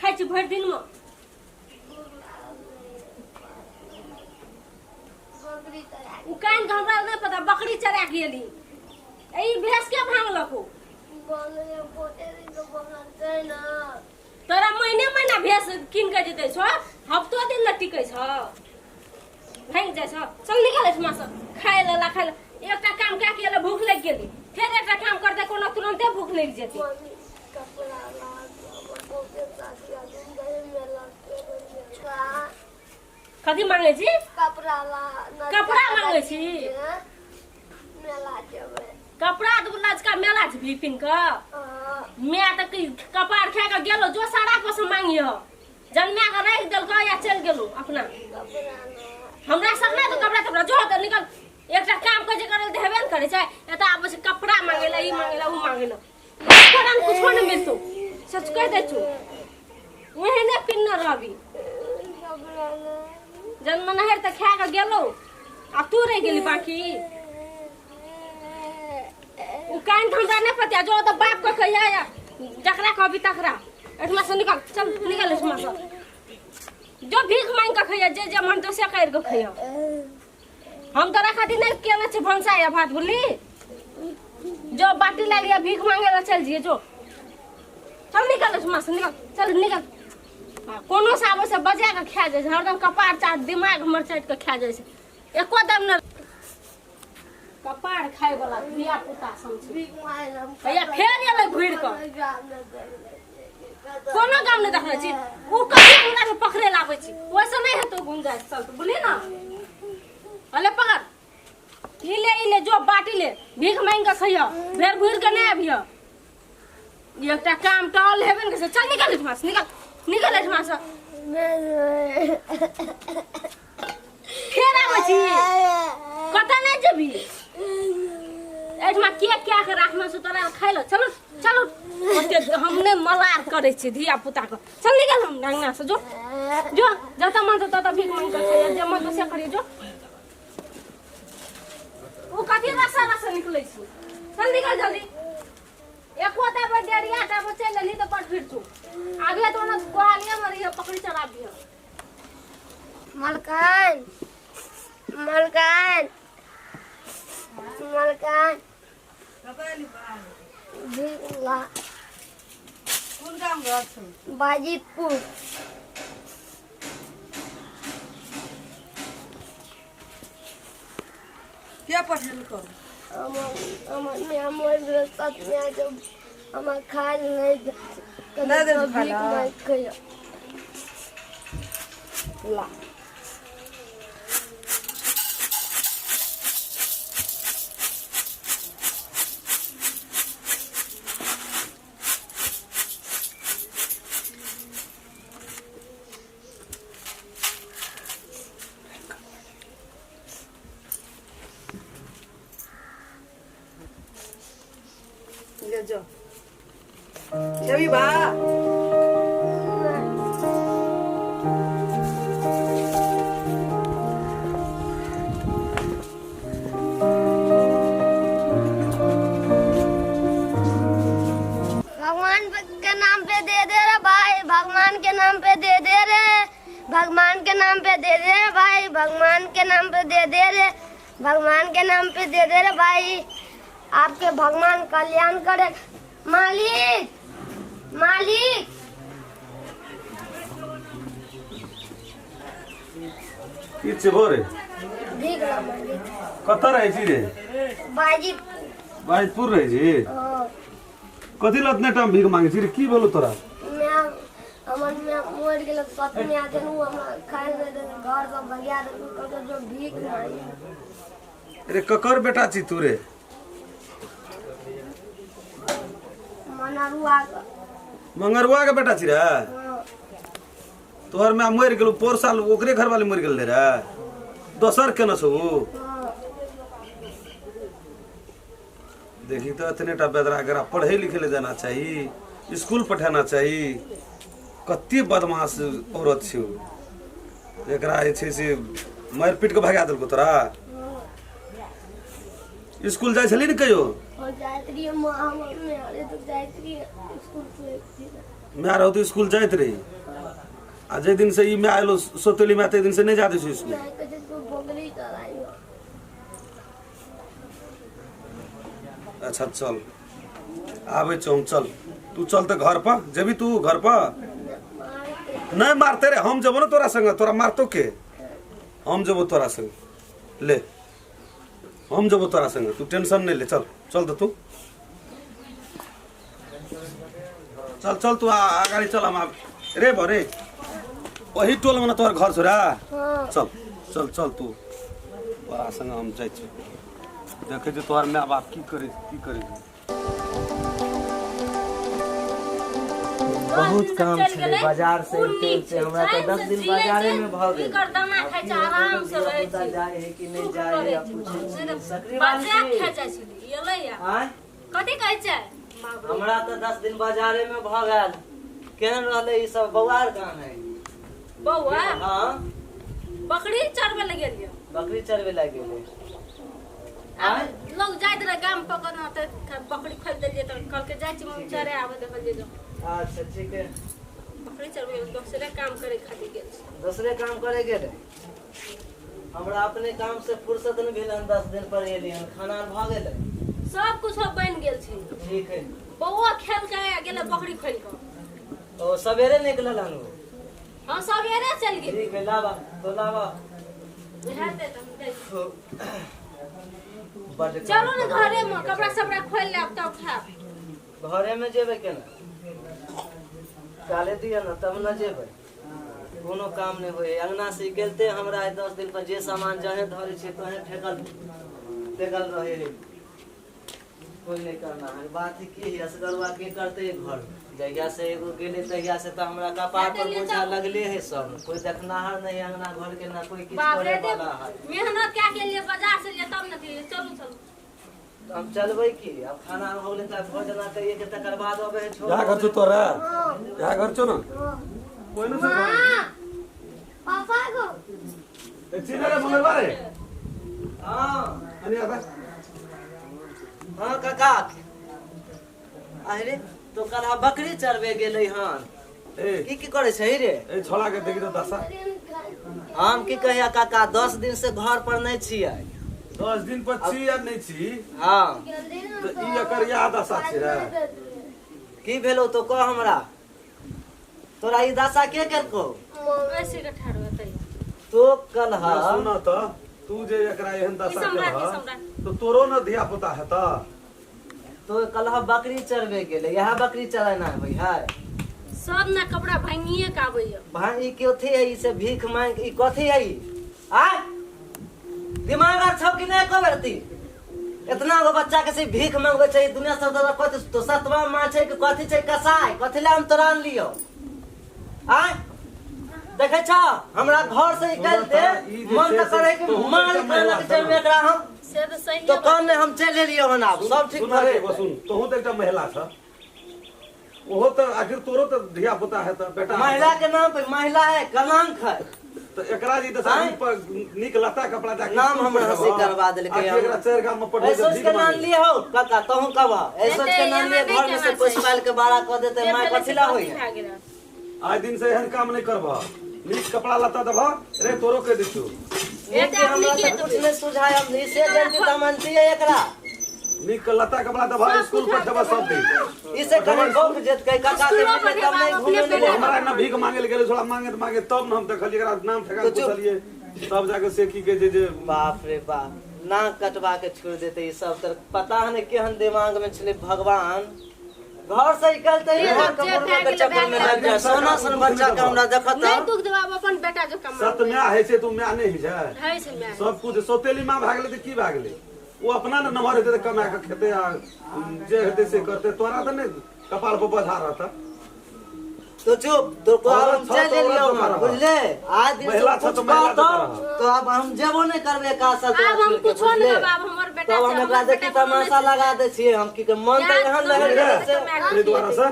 खाइ छी भरि दिन में कान के हमरा नहीं पता बकरी चरा के गेली ए भैंस के भांगलको तोरा महीने महीना भैंस किन के जेते छ हफ्तो दिन न टिकै छ भांग जाय छ चल निकाल इसमा से खाय ला खाय ला एकटा काम क्या के भूख लग गेली फिर एकटा काम करते कोनो तुरंते भूख लग जेती कथी मांगे छी कपड़ा मांगे छी कपड़ा तो लजका मेला छी बिपिन का मैं तक कपार खा के गेलो जो सारा पस मांगियो जन्मा के रख देलको या चल गेलो अपना हमरा सब ना तो कपड़ा तपड़ा जो त निकल एकटा काम के जे करल देबे न करे छै एता आब से कपड़ा मांगेला ई मांगेला उ मांगेला कपड़ा कुछ न मिलतो सच कह दे छु वही ने पिन न रवि जन्म नहर त खा के गेलो आ तू रह गेली बाकी उ कान हमरा नहीं पता जो तो बाप को कहिया या जकरा कहबी तकरा एठमा से निकल चल निकल एठमा से जो भीख मांग के खइया जे मन तो से कर के खइया हम तोरा खातिर नहीं केना छ भंसा या भात बोली जो बाटी ला लिया भीख मांगे ला चल जिए जो चल निकल एठमा से निकल चल निकल कोनो साबो से बजा के खा जाय हरदम कपार चाट दिमाग हमर चाट के खा जाय छै एको दम न कपार खाए वाला धिया पुता समझ भैया फेर एले घुर के कोनो काम नहीं देखले छी उ कभी हमरा के पकड़े लाबै छी वैसे नहीं हेतो गुंजाइश चल तो बोली ना अले पकड़ इले जो बाटी ले भीख मांग के खइया फेर घुर के नहीं आबिया एकटा काम टल हेबे न चल निकल एठमा से निकल एठमा से फेर आबै छी कत नहीं जेबी एठमा क्या के राखना से तोरा खाइ लो चलो चलो हमने मलार करे छी धिया पुता को चल निकल हम डांगना से जो जता मन तता भीख मांग के खाइया जे मन तो से करियो जो ओ कथी रसा निकलै छी चल निकल जल्दी एकोटा बडेरिया टा बचे लेली तो पर फिर तू आगे तो न गोहालिया मरी पकड़ी चला दियो मलकान कपाली भिला कौन काम कर बाजीपुर क्या पढ़ल कर हमर साथ में जब हम खा नहीं दे खाला ला ले जो जबी बा भगवान के नाम पे दे दे रे भाई भगवान के नाम पे दे दे रे भगवान के नाम पे दे दे रे भाई भगवान के नाम पे दे दे रे भगवान के नाम पे दे दे रे भाई आपके भगवान कल्याण करे मालिक मालिक किछ भोरे भीख ला मालिक कत रहे छी रे बाजी बाजपुर रहे छी कथी लतने टाइम भीख मांगे छी रे की बोलो तोरा मैं हमर में मोर गेल पत्नी आके नु हम खाए दे घर सब भगिया दे जो भीख मांगे रे ककर बेटा छी तू रे मनरुआ मंगरुआ के बेटा छी रे तोहर में मर गेलू पोर साल ओकरे घर वाले मर गेल रे दोसर केना छौ देखी तो इतने टा बेदरा अगर पढ़े लिखे ले जाना चाहिए स्कूल पठाना चाहिए कत्ते बदमाश औरत छौ एकरा जे छै से मार पीट के भगा देलको तोरा स्कूल जाय छली न कहियो और जायत्री मां हम में अरे तो जायत्री स्कूल से मैं रहो तो स्कूल जाइत रही आ जे दिन से ई में आयलो सोतेली में ते दिन से नहीं जाते छी स्कूल। अच्छा चल आवे चल चल तू चल तो घर पर जब तू घर पर नहीं मारते रे हम जब ना तोरा संग तोरा मारतो के हम जब तोरा संग ले हम जब तोरा संग तू टेंशन नहीं ले चल चल तो तू चल चल तू आगाड़ी चल हम रे भरे वही टोल में तोहर घर छोरा चल चल चल तू तोरा संग हम जाय छी देखे जे तोहर माय बाप की करे बहुत काम छे बाजार से से हमरा तो 10 दिन बाजारे में भ गेल एकर दाना खाइ छै आराम से रहै छै जाए है कि नहीं जाए है पूछे सकरी बच्चा वाली खाइ छै एलै या हां कथि कहै छै हमरा तो 10 दिन बाजारे में भ गेल केहन रहले ई सब बौआर काम है बौआ हां बकरी चरबे ले गेलिए बकरी चरबे लाग गेले लोग जाइत रहे गाम पकड़ना त बकरी खरीद देलिए त कल के जाइ छी हम चरे आवे देखल जे अच्छा ठीक है बकरी चरबे दूसरे काम करे खातिर गेल दूसरे काम करे गेले हमरा अपने काम से फुर्सत नहीं भेल 10 दिन पर एली खाना भ गेले सब कुछ बन गेल छै ठीक है बौआ खेल के गेले बकरी खोल के ओ सवेरे निकलल हनु हां सवेरे चल गेल ठीक है लावा तो लावा हेते त बड़ चलो ना घरे में कपड़ा सपड़ा खोल ले तब खाब घरे में जेबे केना काले दिया ना तब न जेबे कोनो काम नहीं होए अंगना से गेलते हमरा 10 दिन पर जे सामान जहे धरे छे तहे फेकल रहे कोई नहीं करना है बात ही की असगरवा के करते घर जगह से एगो गेले तहिया से त हमरा कपार पर बोझा लगले है सब कोई देखनाहर नहीं अंगना घर के ना कोई किछ करे वाला है मेहनत क्या के लिए बाजार से ले तब न दिए चलो चलो हम चलबै की अब खाना हो गेले त भोजन करिए के तकर बाद अबे छोड़ या घर छो तोरा या घर छो ना कोई न छो पापा को चिने रे मंगलवार रे हां अनि आता हां काका अरे तो कल बकरी चरबे गेलै हन ए की करे छै रे ए छोला के देखि तो दशा हम की कहिया काका 10 दिन से घर पर नहीं छियै 10 दिन पर छी या नहीं छी हां तो ई एकर याद दशा छै रे की भेलो तो कह हमरा तोरा ई दशा के केलको ऐसे के ठाड़ होतै तो कल हा सुन त तू जे एकरा एहन दशा सम्राट, के सम्राट। तो तोरो न धिया पुता है त तो कल हा बकरी चरबे गेलै यह बकरी चराना है है सब ना कपड़ा भांगिए के आबैया भाई ई कथि है ई से भीख मांग ई कथि है ई आ दिमाग आर छौ कि नहीं कबरती इतना गो बच्चा के से भीख मांगबे छै दुनिया सब तो कथि तो सतवा मां छै कि कथि छै कसाई कथि ला हम तोरा आन लियो आ देखे छ हमरा घर से निकल दे मन त करे कि मार करलक छै एकरा हम से तो सही तो कौन ने हम चल लियो हन आब सब ठीक सुन भ रे गेल सुन तोहू तो एकटा महिला छ ओहो तो आखिर तोरो तो धिया पुता है त बेटा महिला के नाम पे महिला है कलंक है तो एकरा जी दशा पर निक लता कपड़ा जाके नाम हमरा हंसी करवा देलकै आखिर एकरा चार गाम में पढ़े ऐसोच के नाम लिए हो काका तहु कबा ऐसोच के नाम लिए घर में से पुष्पाल के बाड़ा क देते माय कथिला होई आज दिन से एहन काम नहीं करबा नीक कपड़ा लता देबा रे तोरो के दिछु एक के हमरा से कुछ नहीं सुझाय हम नहीं से जानती त मानती है एकरा नीक लता कपड़ा देबा स्कूल पठेबा सब दिन इसे कने गौक जेत के काका के बेटे तब नहीं घूमे वो मिले हमरा ना भीख मांगे ले गेले थोड़ा मांगे तब ना हम देखलिए एकरा नाम ठेका पूछलिए तब जाके से की के जे बाप रे बाप नाक कटवा के छोड़ देते ई सब तर पता नहीं केहन दिमाग में छले भगवान घर से निकलते ही घर के मुर्गा के चक्कर में लग जाए सोना सन बच्चा के हमरा देखत नहीं दुख देबा अपन बेटा जो कमा सत में है से तू में नहीं है है से मैं सब कुछ सोतेली मां भाग ले त की भाग ले वो अपना न नमहर हेते कमा के खेते आ जे हेते से करते तोरा त नहीं कपाल पर बधा रहता तो चुप तो को अब हम चल लियो बुझले आज दिन महिला से छ तो कुछ महिला बात तो अब हम जेबो नहीं करबे का साल अब हम कुछ नहीं बाप हमर बेटा तो हम एकरा देखी तमाशा लगा दे छिए हम की के मन त यहाँ लगे से ये द्वारा से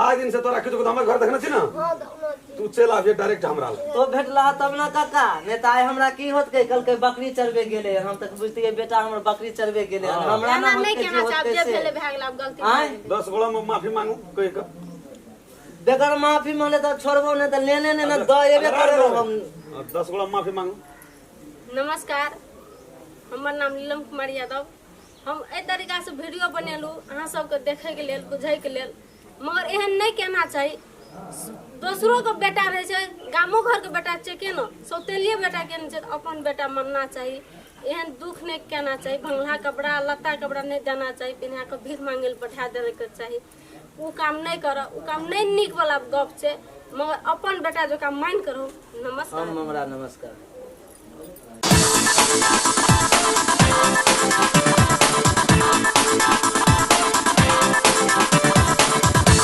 आज दिन से तोरा किछु हमर घर देखना छी ना हाँ दोनों तू चल आबे डायरेक्ट हमरा तो भेटला तब ना काका नहीं त आइ हमरा की होत के कल के बकरी चरबे गेले हम तक बुझतिए बेटा हमर बकरी चरबे गेले हमरा ना नहीं होत के कहना होत चाहब जे से भेले भाग लाब गलती आय 10 गोला में माफी मांगू कह के बेकार माफी मांगे तो छोड़बो नहीं तो लेने नहीं ना दो एबे करे हम 10 गोला माफी मांगू। नमस्कार, हमर नाम नीलम कुमार यादव। हम एहि तरीका से वीडियो बनेलहुँ अहाँ सबके देखैके लेल, बुझैके लेल, मगर एहन नहीं कहना चाही। दोसरो के बेटा रहे छै, गामो घर के बेटा छै, केना सौतेलिए बेटा केना छै, अपन बेटा मानना चाही। एहन दुख नहीं कहना चाही, भंगला कपड़ा लत्ता कपड़ा नहीं देना चाही, पिन्हा के भीख मांगे ले पठा देवे के चाही। उ काम नहीं कर, उ काम नहीं नीक वाला गप छै, मगर अपन बेटा जो काम मान करो। नमस्कार। हम हमरा नमस्कार।